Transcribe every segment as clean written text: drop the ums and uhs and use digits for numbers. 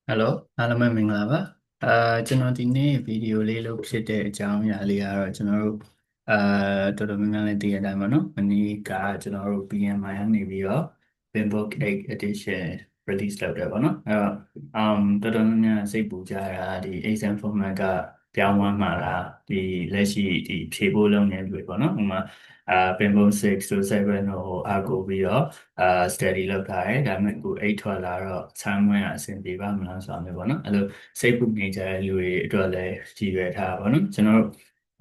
Hello အားလုံးပဲမင်္ဂလာပါကျွန်တော်ဒီနေ့ဗီဒီယိုလေးလုပ်ဖြစ်တဲ့အကြောင်းအရာလေးကတော့ကျွန်တော်တို့တော်တော်များများလည်းသိရတဲ့အတိုင်းပါနော်မနေ့ကကျွန်တော်တို့ BMI ကနေပြီးတော့ Pimbook 8 edition release လုပ်တယ်ပေါ့နော်အဲ့တော့တော်တော်များများစိတ်ပူကြတာဒီ exam format ကပြောင်းသွားမှာလားဒီလက်ရှိဒီဖြေဖို့လုပ်နေပြီပေါ့နော်ဥပမာPimbook 6 to 7ကိုအားကိုပြီးတော့study လုပ်ထားတယ်ဒါပေမဲ့ကို8ထွက်လာတော့ဆမ်းမွေးအဆင်ပြေပါမလားဆိုတာမျိုးပေါ့နော်အဲ့လိုစိတ်ပူနေကြတဲ့လူတွေအတွက်လည်းကြည်ရွယ်ထားပါပေါ့နော်ကျွန်တော်တို့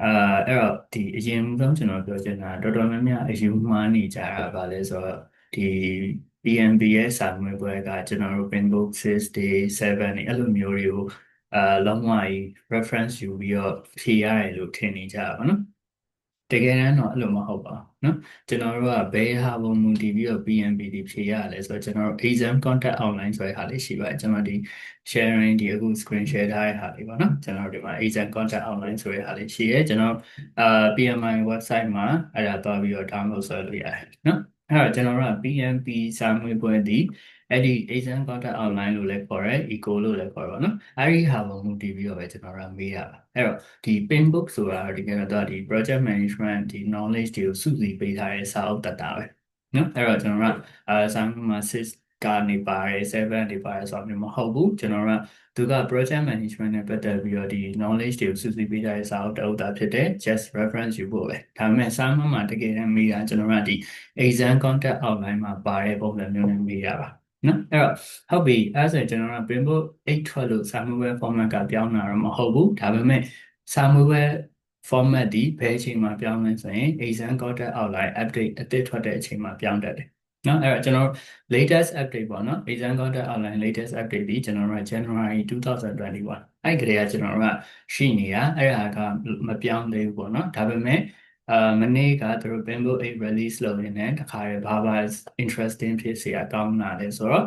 အဲ့တော့ဒီအရင်ဆုံးကျွန်တော်ပြောချင်တာတော်တော်များများအယူမှားနေကြတာပါလဲဆိုတော့ဒီ PNB ရဲ့စာမေးပွဲကကျွန်တော်တို့ Pimbook 6 day 7နေအဲ့လိုမျိုးတွေကိုလုံးဝ reference ယူပြီးတော့ဖြေရတယ်လို့ထင်နေကြပါနော်တကယ်တမ်းတော့အဲ့လိုမဟုတ်ပါဘူးเนาะကျွန်တော်တို့ကဘယ်ဟာပုံမူတည်ပြီးတော့ PNPD ဖြေရလဲဆိုတော့ကျွန်တော်တို့ exam contact online ဆိုတဲ့ဟာလေးရှိပါတယ်ကျွန်တော်ဒီ sharing ဒီအခု screen share ထားတဲ့ဟာလေးပေါ့เนาะကျွန်တော်တို့ဒီမှာ exam contact online ဆိုတဲ့ဟာလေးရှိရဲကျွန်တော်PMI website မှာအဲ့ဒါသွားပြီးတော့ download ဆွဲလို့ရတယ်เนาะအဲ့တော့ကျွန်တော်တို့က PNP စာမေးပွဲဒီအဲ့ဒီ exam contact online လို့လည်းခေါ်ရဲ eco လို့လည်းခေါ်ရပါတော့အဲ့ဒီဟာပုံမူတည်ပြီးတော့ပဲကျွန်တော်တို့ကမေးရပါအဲ့တော့ဒီ Pinbook ဆိုတာဒီကတော့ဒီ project management ဒီ knowledge တွေကိုစုစည်းပေးထားတဲ့စာအုပ်တတ်တာပဲနော်အဲ့တော့ကျွန်တော်တို့ကစာမေးမှာ6ကနေပါတယ်7နေပါတယ်ဆိုတော့မျိုးမဟုတ်ဘူးကျွန်တော်တို့ကသူက project management နဲ့ပတ်သက်ပြီးတော့ဒီ knowledge တွေကိုစုစည်းပေးထားတဲ့စာအုပ်တအုပ်တာဖြစ်တဲ့ just reference ယူဖို့ပဲဒါပေမဲ့စာမေးမှာတကယ်တမ်းမေးတာကျွန်တော်တို့ကဒီ exam content outline မှာပါတဲ့ပုံစံမျိုးနဲ့မေးရပါနော်အဲ့တော့ဟုတ်ပြီအဲ့ဆိုရင်ကျွန်တော်က Pimbook 8ထွက်လို့စာမေးပွဲ format ကပြောင်းတာတော့မဟုတ်ဘူးဒါပေမဲ့စာမေးပွဲ format ဒီဘယ်အချိန်မှာပြောင်းလဲဆိုရင် exam content outline update အသစ်ထွက်တဲ့အချိန်မှာပြောင်းတတ်တယ်နော်အဲ့တော့ကျွန်တော် latest update ပေါ့နော် exam content outline latest update ဒီကျွန်တော်တို့က January 2021အဲ့ကလေးကကျွန်တော်တို့ကရှိနေတာအဲ့ဒါကမပြောင်းသေးဘူးပေါ့နော်ဒါပေမဲ့မနေ့ကသူတို့ Pimbook 8 release လုပ်နေတယ်တခါရဘာ interesting ဖြစ်စရာကောင်းလာတယ်ဆိုတော့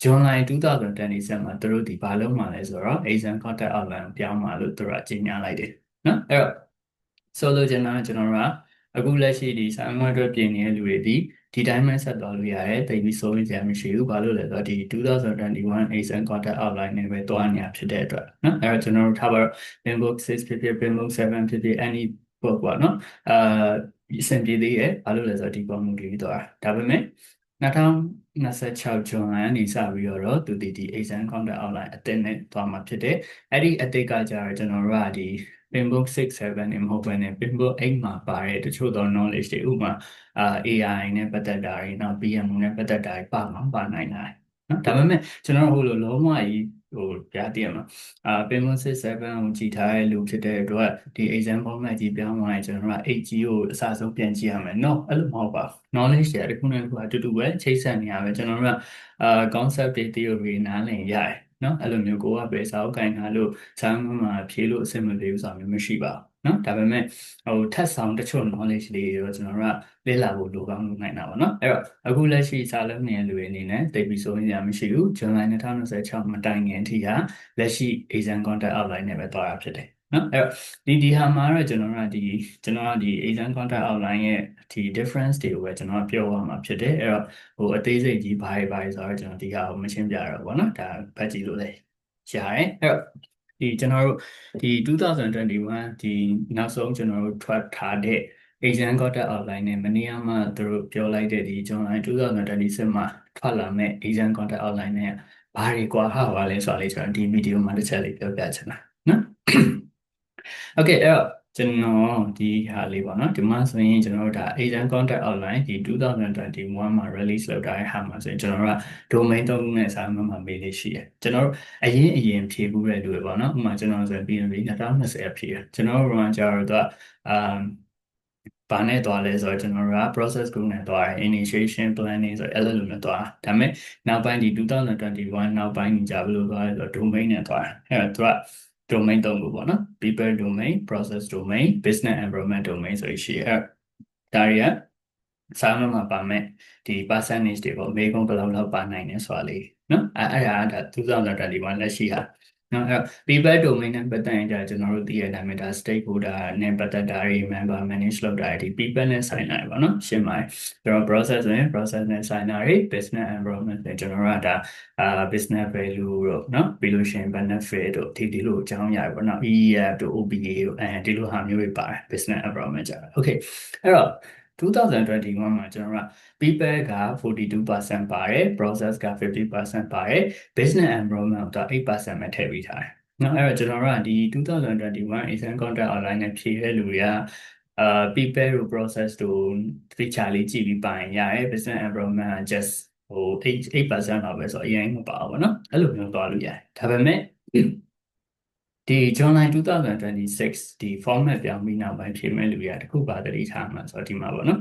July 2027မှာသူတို့ဒီဘာလုပ်မှာလဲဆိုတော့ exam content outline ပြောင်းမှာလို့သူတို့ကကြေညာလိုက်တယ်နော်အဲ့တော့ဆိုလိုချင်တာကကျွန်တော်တို့ကအခုလက်ရှိဒီ assignment အတွက်ပြင်နေတဲ့လူတွေဒီတိုင်းပဲဆက်သွားလို့ရတယ်တိတ်ပြီးစိုးရိမ်စရာမရှိဘူးဘာလို့လဲဆိုတော့ဒီ2021 exam content outline နဲ့ပဲတွားနေတာဖြစ်တဲ့အတွက်နော်အဲ့တော့ကျွန်တော်တို့ထားပါတော့ Pimbook 6ဖြစ်ဖြစ် Pimbook 7ဖြစ်ဖြစ် any book ပေါ့နော်အဆင်ပြေသေးရဲ့ဘာလို့လဲဆိုတော့ဒီပေါ်မူတည်ပြီးတော့ဒါပေမဲ့2026ဇွန်လကနေစပြီးတော့သူဒီ exam content outline အသစ်နဲ့သွားမှာဖြစ်တယ်အဲ့ဒီအသစ်ကကြတော့ကျွန်တော်တို့ကဒီ Pimbook 6 7နဲ့မဟုတ်ဘဲနဲ့ Pimbook 8မှာပါတဲ့တချို့သော knowledge တွေဥပမာAI နဲ့ပတ်သက်တာတွေနောက် PM နဲ့ပတ်သက်တာတွေပါနိုင်တာနော်ဒါပေမဲ့ကျွန်တော်တို့ဟိုလိုလုံးဝကြီးဟိုပြတည်ရမှာPimbook 6 7ကိုကြည်ထားတဲ့လူဖြစ်တဲ့အတွက်ဒီ exam format ကြီးပြောင်းသွားရင်ကျွန်တော်တို့က 8G ကိုအစားဆုံးပြန်ကြည့်ရမယ် no အဲ့လိုမဟုတ်ပါဘူး knowledge တွေတစ်ခုနဲ့တစ်ခုအတူတူပဲချိတ်ဆက်နေရပဲကျွန်တော်တို့ကconcept တွေ theory နားလည်ရတယ်နော်အဲ့လိုမျိုးကိုကပဲစာအုပ်ကိုင်ထားလို့စာအုပ်မှာဖြေလို့အဆင်မပြေဘူးဆိုတာမျိုးမရှိပါဘူးနော်ဒါပေမဲ့ဟိုထပ်ဆောင်တချို့ knowledge လေးတွေတော့ကျွန်တော်တို့ကလေ့လာဖို့လိုကောင်းလုပ်နိုင်တာပါနော်အဲ့တော့အခုလက်ရှိစာလုံးနေတဲ့လူတွေအနေနဲ့သိပြီးဆိုရင်ရမရှိဘူးဇွန်လ2026မတိုင်ခင်အထိကလက်ရှိ exam content outline နဲ့ပဲသွားတာဖြစ်တယ်နော်အဲ့တော့ဒီဟာမှာတော့ကျွန်တော်တို့ကဒီ exam content outline ရဲ့ဒီ difference တွေကိုပဲကျွန်တော်ပြောရမှာဖြစ်တယ်အဲ့တော့ဟိုအသေးစိတ်ကြီးဘာဆိုတော့ကျွန်တော်ဒီဟာကိုမရှင်းပြတော့ဘောနော်ဒါဖတ်ကြည့်လို့လည်းရတယ်အဲ့တော့ဒီကျွန်တော်တို့ဒီ2021ဒီနောက်ဆုံးကျွန်တော်တို့ထွက်ထားတဲ့ exam content outline နဲ့မနေ့ကမှသူတို့ပြောလိုက်တဲ့ဒီ July 2026မှာထွက်လာမဲ့ exam content outline နဲ့ဘာတွေကွာဟပါလဲဆိုတာလေးကျွန်တော်ဒီဗီဒီယိုမှာတစ်ချက်လေးပြောပြချင်တာနော် โอเคအဲ့တော့ကျွန်တော်ဒီဟာလေးပေါ့နော်ဒီမှာဆိုရင်ကျွန်တော်တို့ဒါ agent contact outline ဒီ2021မှာ release လုပ်ထားတဲ့ဟာမှာဆိုရင်ကျွန်တော်တို့က domain သုံးခုနဲ့စာမှတ်မှာမေးလေးရှိတယ်ကျွန်တော်တို့အရင်ဖြေဘူးတဲ့လူတွေပေါ့နော်ဥပမာကျွန်တော်ဆိုရင် PNB 2020ဖြေတယ်ကျွန်တော်တို့ကကြာတော့သူကဘာနဲ့သွားလဲဆိုတော့ကျွန်တော်တို့က process group နဲ့သွားတယ် initiation planning ဆိုတော့အဲ့လိုနဲ့သွားတာဒါပေမဲ့နောက်ပိုင်းဒီ2021နောက်ပိုင်းကြီးကြာဘယ်လိုသွားလဲဆိုတော့ domain နဲ့သွားတယ်အဲ့တော့သူက domain သုံးခုပေါ့နော် people domain process domain business environment domain ဆိုရှိရဲဒါတွေကစာမမှာပါမယ်ဒီ percentage တွေပေါ့အမေကုန်းဘယ်လောက်လောက်ပါနိုင်လဲဆိုတာလေးနော်အဲ့ဒါ2021လက်ရှိဟာ နော်အဲ့ people domain နဲ့ပတ်သက်ရင်ဒါကျွန်တော်တို့သိရတဲ့အတိုင်းပဲဒါ stakeholder နဲ့ပတ်သက်တာတွေ member manage လုပ်တာတွေဒီ people နဲ့ဆိုင်တာပေါ့နော်ရှင်းပါတယ်ကျွန်တော် process ဆိုရင် process နဲ့ဆိုင်တာတွေ business environment ဆိုရင်ကျွန်တော်တို့ကဒါbusiness value တို့နော်ပြီးလို့ရှိရင် benefit တို့ဒီလိုအကြောင်းအရာတွေပေါ့နော် EEF တို့ OBA တို့ဒီလိုဟာမျိုးတွေပါတယ် business environment ကြတာ okay အဲ့တော့2021မှာကျွန်တော်တို့က people က42%ပါတယ် process က50%ပါတယ် business environment က8%ပဲထည့်ပေးထားတယ်။နော်အဲ့တော့ကျွန်တော်တို့ကဒီ2021 exam content online နဲ့ဖြည့်တဲ့လူတွေကpeople တို့ process တို့သိချာလေးကြည့်ပြီးပိုင်ရတယ် business environment က just 8% လောက်ပဲဆိုတော့အရင်မပါဘူးပေါ့နော်။အဲ့လိုမျိုးသွားလို့ရတယ်။ဒါပေမဲ့ဒီ July 2026ဒီ format ပြောင်းပြီးနောက်ပိုင်းဖြည့်မဲ့လူတွေကတခုပါသတိထားမှာဆိုတော့ဒီမှာပေါ့နော်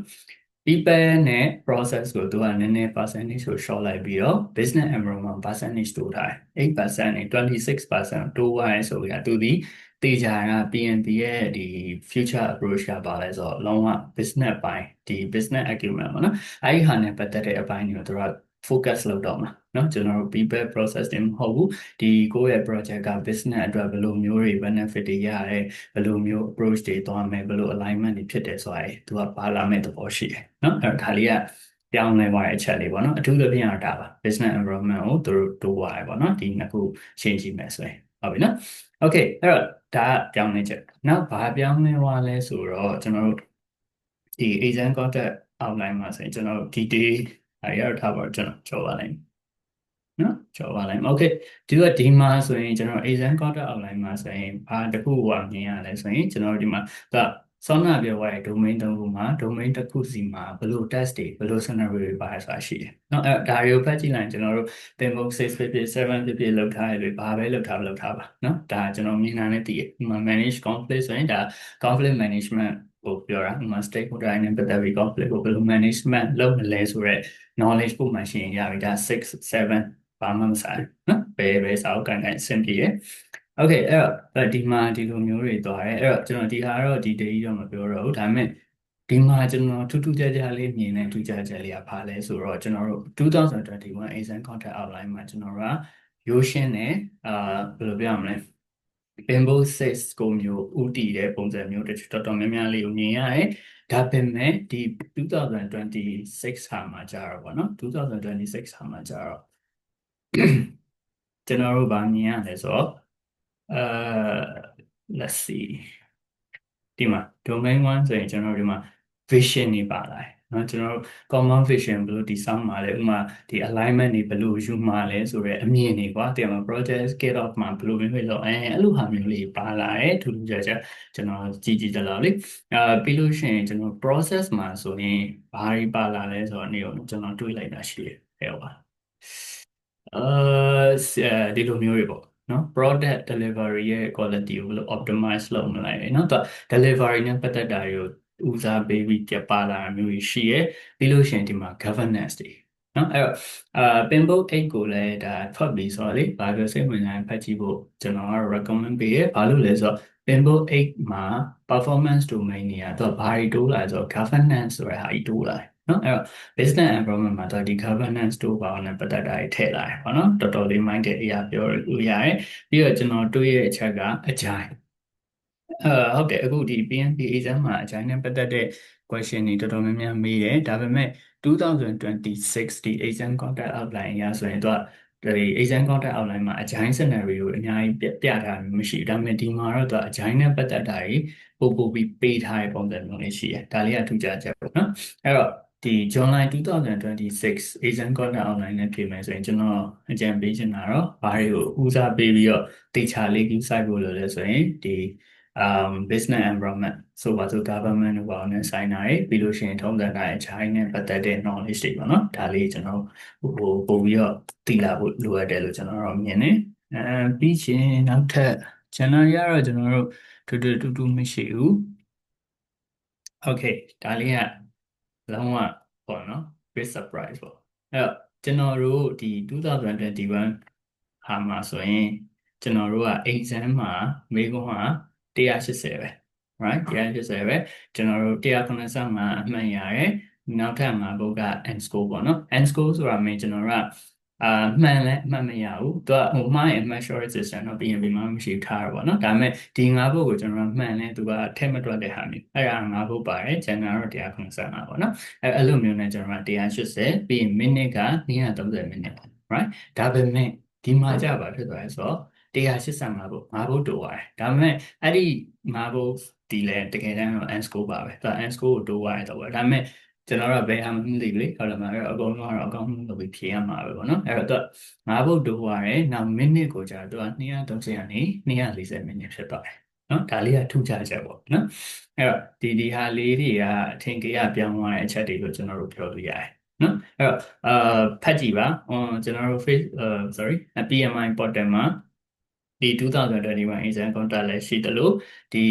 people နဲ့ process ကိုသူကနည်းနည်း percentage ကို short လိုက်ပြီးတော့ business environment percentage တိုးထားတယ်8%နဲ့26%တိုးသွားရဲဆိုပြီးတော့သူဒီတေချာက PNB ရဲ့ဒီ future approach ကပါလဲဆိုတော့လုံးဝ business ပိုင်းဒီ business acumen ပေါ့နော်အဲ့ဒီဟာနဲ့ပတ်သက်တဲ့အပိုင်းတွေကိုသူက focus လုပ်တော့မှာเนาะကျွန်တော်တို့ people process တင်မဟုတ်ဘူးဒီကိုယ့်ရဲ့ project က business အတွက်ဘယ်လိုမျိုးတွေ benefit တွေရတယ်ဘယ်လိုမျိုး approach တွေသွားမယ်ဘယ်လို alignment တွေဖြစ်တယ်ဆိုတာသူကပါလာမဲ့သဘောရှိတယ်เนาะအဲ့တော့ဒါလေးကပြောင်းလဲသွားတဲ့အချက်လေးပေါ့เนาะအထူးသဖြင့်တော့ဒါပါ business environment ကိုသူတို့တိုးသွားတယ်ပေါ့เนาะဒီနှစ်ခုရှင်းကြည့်မယ်ဆိုရင်ဟုတ်ပြီเนาะ okay အဲ့တော့ဒါကပြောင်းလဲချက်နောက်ဘာပြောင်းလဲသွားလဲဆိုတော့ကျွန်တော်တို့ဒီ agent contact outline မှာဆိုရင်ကျွန်တော်တို့ detail အဲ့ရထားပါကျွန်တော်ကြော်ပါလိုက်နော်ကြော်ပါလိုက် okay ဒီမှာဆိုရင်ကျွန်တော် exam content outline မှာဆိုရင်ဘာတစ်ခုကမြင်ရလဲဆိုရင်ကျွန်တော်ဒီမှာဆောင်းနာပြောရတဲ့ domain 3ခုမှာ domain တစ်ခုစီမှာဘယ်လို test တွေဘယ်လို scenario တွေပါဆိုတာရှိတယ်။နော်အဲ့ဒါတွေကိုဖတ်ကြည့်လိုက်ကျွန်တော်တို့သင်္ဘော6ဖြစ်ဖြစ်7ဖြစ်ဖြစ်လောက်ထားရလို့ဘာပဲလောက်ထားပါနော်ဒါကျွန်တော်မြင်တာနဲ့တည်ရဒီမှာ manage conflict ဆိုရင်ဒါ conflict management ကိုပြောတာဒီမှာ stakeholder နဲ့ပတ်သက်ပြီး conflict ကိုဘယ်လို management လုပ်မလဲဆိုတော့ knowledge ပုံမှန်ရှင်းရပြီဒါ6 7ဘာမှမဆိုင်နော်ဘယ်စာအုပ်ကန်ကန်အဆင်ပြေတယ်โอเคအဲ့တော့ဒီမှာဒီလိုမျိုးတွေသွားတယ်အဲ့တော့ကျွန်တော်ဒီဟာတော့ဒီဒေကြီးတော့မပြောတော့ဘူးဒါပေမဲ့ဒီမှာကျွန်တော်ထူးထူးခြားခြားလေးမြင်တဲ့ထူးခြားခြားလေးကဘာလဲဆိုတော့ကျွန်တော်တို့2021 exam content outline မှာကျွန်တော်တို့ကရိုးရှင်းတယ်ဘယ်လိုပြောရမလဲ Bamboo 6ကိုမျိုးဥတီတဲ့ပုံစံမျိုးတော်တော်များများလေးကိုမြင်ရတယ်ဒါပေမဲ့ဒီ2026ဟာမှာကြာတော့ဗောနော်2026ဟာမှာကြာတော့ကျွန်တော်တို့ဗာမြင်ရလဲဆိုတော့let's see ဒီမှာ domain 1ဆိုရင်ကျွန်တော်တို့ဒီမှာ vision တွေပါလာတယ်เนาะကျွန်တော်တို့ common vision ဘယ်လိုတည်ဆောက်မှာလဲဥပမာဒီ alignment တွေဘယ်လိုယူမှာလဲဆိုတော့အမြင်တွေကွာတင်မှာ project scale off မှာဘယ်လိုမျိုးဆိုအဲ့လိုဟာမျိုးလေးပါလာတယ်ထူးထူးခြားခြားကျွန်တော်ကြည့်ကြတော့လေပြီးလို့ရှိရင်ကျွန်တော် process မှာဆိုရင်ဘာတွေပါလာလဲဆိုတော့နေကိုကျွန်တော်တွေးလိုက်တာရှိတယ်ဟဲ့ပါဒီလိုမျိုးတွေပေါ့နော် product delivery ရဲ့ quality ကိုဘယ်လို optimize လုပ်မလဲเนาะdelivery နဲ့ပတ်သက်တာတွေကိုဦးစားပေးပြီးပြပါလာမျိုးရှိရယ်ပြီးလို့ရှိရင်ဒီမှာ governance တွေเนาะအဲ့တော့Pimple 8ကိုလည်းဒါထွက်ပြီဆိုတော့လေဘာပြောစိတ်ဝင်စားဖတ်ကြည့်ဖို့ကျွန်တော်ကတော့ recommend ပေးရဘာလို့လဲဆိုတော့ Pimple 8မှာ performance domain တွေကသူကဘာတွေတိုးလာဆိုတော့ governance ဆိုတဲ့ဟာကြီးတိုးလာတယ်เนาะအဲ့တော့ business environment မှာတော့ဒီ governance တို့ပါနဲ့ပတ်သက်တာတွေထည့်လာတယ်ပေါ့နော်တော်တော်လေး minded အရာပြောလို့ရတယ်ပြီးတော့ကျွန်တော်တွေးရဲ့အချက်ကအကြိုင်ဟုတ်တယ်အခုဒီ PNP exam မှာအကြိုင်နဲ့ပတ်သက်တဲ့ question တွေတော်တော်များများမေးတယ်ဒါပေမဲ့2026ဒီ exam content outline အရဆိုရင်တော့ဒီ exam content outline မှာအကြိုင် scenario ကိုအများကြီးပြထားမရှိဘူးဒါပေမဲ့ဒီမှာတော့သူအကြိုင်နဲ့ပတ်သက်တာတွေပို့ပြီးပေးထားတဲ့ပုံစံမျိုးလေးရှိတယ်ဒါလေးကထူးခြားချက်ပေါ့နော်အဲ့တော့ဒီ July 2026 Asian Content Online နဲ့ပြင်မယ်ဆိုရင်ကျွန်တော်အကြံပေးချင်တာတော့ဘာတွေကိုဦးစားပေးပြီးတော့တေချာလေး site ဖို့လို့လဲဆိုရင်ဒီbusiness environment ဆိုပါစို့ government ဘာနဲ့ဆိုင်တာတွေပြီးလို့ရှိရင်ထုံးစံတိုင်းအချိုင်းနဲ့ပတ်သက်တဲ့ knowledge တွေပေါ့နော်ဒါလေးကျွန်တော်ပို့ပြီးတော့သိလာဖို့လိုအပ်တယ်လို့ကျွန်တော်တော့မြင်တယ်ပြီးချင်းနောက်ထပ် channel ရတော့ကျွန်တော်တို့တူမရှိဘူး okay ဒါလေးကလုံးဝပေါ့နော် big surprise ပေါ့အဲ့တော့ကျွန်တော်တို့ဒီ2021ဟာမှာဆိုရင်ကျွန်တော်တို့က exam မှာမေးခွန်းက180ပဲ right 180ပဲကျွန်တော်တို့195အမှတ်ရတယ်နောက်ထပ်5ဘုတ်က N score ပေါ့နော် N score ဆိုတာမင်းကျွန်တော်တို့က မှန်လဲမှန်မရဘူးသူကဟိုမှားရင် measure system တော့ PNB မှာမရှိထားရပါတော့ဒါပေမဲ့ဒီ၅ဘုတ်ကိုကျွန်တော်မှန်လဲသူကထည့်မတွက်တဲ့ဟာမျိုးအဲ့ဒါ၅ဘုတ်ပါတယ်ကျန်တာတော့195ပေါ့နော်အဲ့လိုမျိုးနဲ့ကျွန်တော်180ပြီးရင် minute က230 minute right ဒါပေမဲ့ဒီမှာကြပါဖြစ်သွားလဲဆိုတော့185ဘုတ်5ဘုတ်တိုးပါတယ်ဒါပေမဲ့အဲ့ဒီ5ဘုတ်ဒီလဲတကယ်တမ်းတော့ n score ပါပဲသူက n score ကိုတိုးရတယ်တော့ဒါပေမဲ့ကျွန်တော်တို့ဘယ်ဟာမှမသိဘူးလေဟုတ်တယ်မလားအကုန်လုံးကတော့အကောင့်လုပ်ပြီးဖြေရမှာပဲပေါ့နော်အဲ့တော့ငါးဘုတ်တိုးသွားတယ်နောက်မိနစ်ကိုကြာတော့230ကနေ240မိနစ်ဖြစ်သွားတယ်နော်ဒါလေးကထူးခြားချက်ပေါ့နော်အဲ့တော့ဒီဟာလေးတွေကအထင်ကြီးပြောင်းသွားတဲ့အချက်တွေလို့ကျွန်တော်တို့ပြောလို့ရတယ်နော်အဲ့တော့ဖတ်ကြည့်ပါကျွန်တော်တို့ sorry PMI portal မှာဒီ2021 exam contract လည်းရှိတယ်လို့ဒီ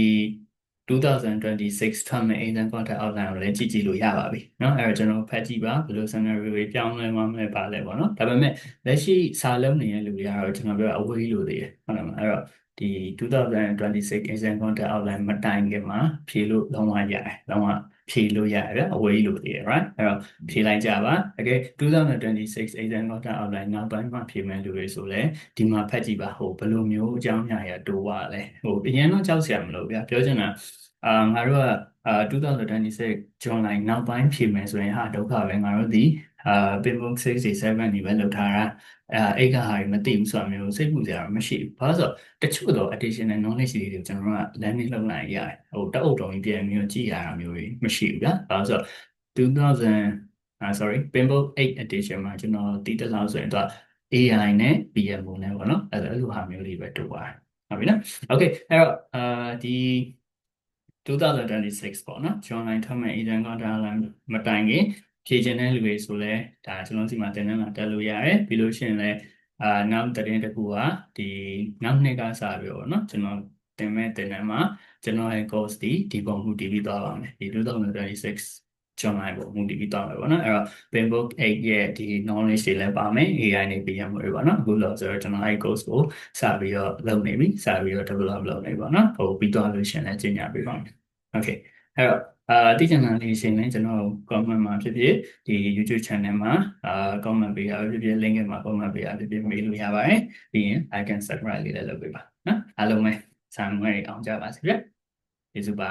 2026 term exam contract outline ကိုလည်းကြည့်လို့ရပါပြီเนาะအဲ့တော့ကျွန်တော်ဖတ်ကြည့်ပါဘယ်လို scenario တွေပြောင်းလဲမှမလဲပါလဲပေါ့เนาะဒါပေမဲ့လက်ရှိစာလုံးနေတဲ့လူတွေကတော့ကျွန်တော်ပြောအဝေးလို့သေးတယ်ဟုတ်တယ်မလားအဲ့တော့ဒီ2026 exam contract outline မတိုင်ခင်မှာဖြေလို့လုံးဝရတယ်လုံးဝဖြေလို့ရတယ်ဗျအဝေးလို့သေးတယ် right အဲ့တော့ဖြေလိုက်ကြပါတကယ်2026 exam contract outline နောက်ပိုင်းမှာဖြေမယ်လူတွေဆိုလဲဒီမှာဖတ်ကြည့်ပါဟိုဘယ်လိုမျိုးအကြောင်းအရာတွေတိုးရလဲဟိုအရင်တော့ကြောက်စရာမလိုဗျာပြောချင်တာငါတို့က2026 July နောက်ပိုင်းဖြေမယ်ဆိုရင်ဟာဒုက္ခပဲငါတို့ဒီPinbook 67နေပဲလောက်ထားတာအဲ့ကဟာတွေမသိဘူးဆိုတာမျိုးစိတ်ပူစရာမရှိဘူးဘာလို့ဆိုတော့တချို့တော့ additional knowledge တွေကိုကျွန်တော်တို့က learning လုပ်နိုင်ရတယ်ဟိုတအုပ်တုံးကြီးပြန်မျိုးကြည့်ရတာမျိုးတွေမရှိဘူးဗျာဘာလို့ဆိုတော့sorry Pinbook 8 edition မှာကျွန်တော်တည်တလောက်ဆိုရင်တော့ AI နဲ့ PMO နဲ့ပေါ့နော်အဲ့လိုဟာမျိုးတွေပဲတူပါတယ်ဟုတ်ပြီနော် okay အဲ့တော့ဒီ2026ပေါ့နော်ဇွန်လထုတ်မဲ့ agent contract လည်းမတိုင်ခင်ဖြည့်ချင်တဲ့လူတွေဆိုလဲဒါကျွန်တော်စီမှာတင်နှန်းလာတက်လို့ရတယ်ပြီးလို့ရှိရင်လည်းနောက်သတင်းတစ်ခုကဒီနောက်နှစ်ကစပြီးပေါ့နော်ကျွန်တော်တင်မဲ့တင်နှန်းမှာကျွန်တော်ရဲ့ course ဒီပုံမှုတည်ပြီးသွားပါမယ်ဒီ2026ကျွန်တော်ပုံမှုတည်ပြီးသွားမယ်ပေါ့နော်အဲ့တော့ Pinbook 8ရဲ့ဒီ knowledge တွေလည်းပါမယ် AI နဲ့ PM တွေပေါ့နော်အခုလို့ဆိုတော့ကျွန်တော်အဲ့ course ကိုစပြီးတော့လုပ်နေပြီစပြီးတော့ develop လုပ်နေပါနော်ဟိုပြီးသွားလို့ရှိရင်လည်းကျင့်ကြပေးပါမယ် okay အဲ့တော့တိကျမှန်လေးရှင်းနေကျွန်တော် comment မှာဖြစ်ဖြစ်ဒီ YouTube channel မှာcomment ပေးရဖြစ်ဖြစ် link မှာ comment ပေးရဖြစ်ဖြစ်မေးလို့ရပါတယ်ပြီးရင် icon subscribe လေးလည်းလုပ်ပေးပါနော်အားလုံးပဲစာမွေးအောင်ကြပါစေဗျကျေးဇူးပါ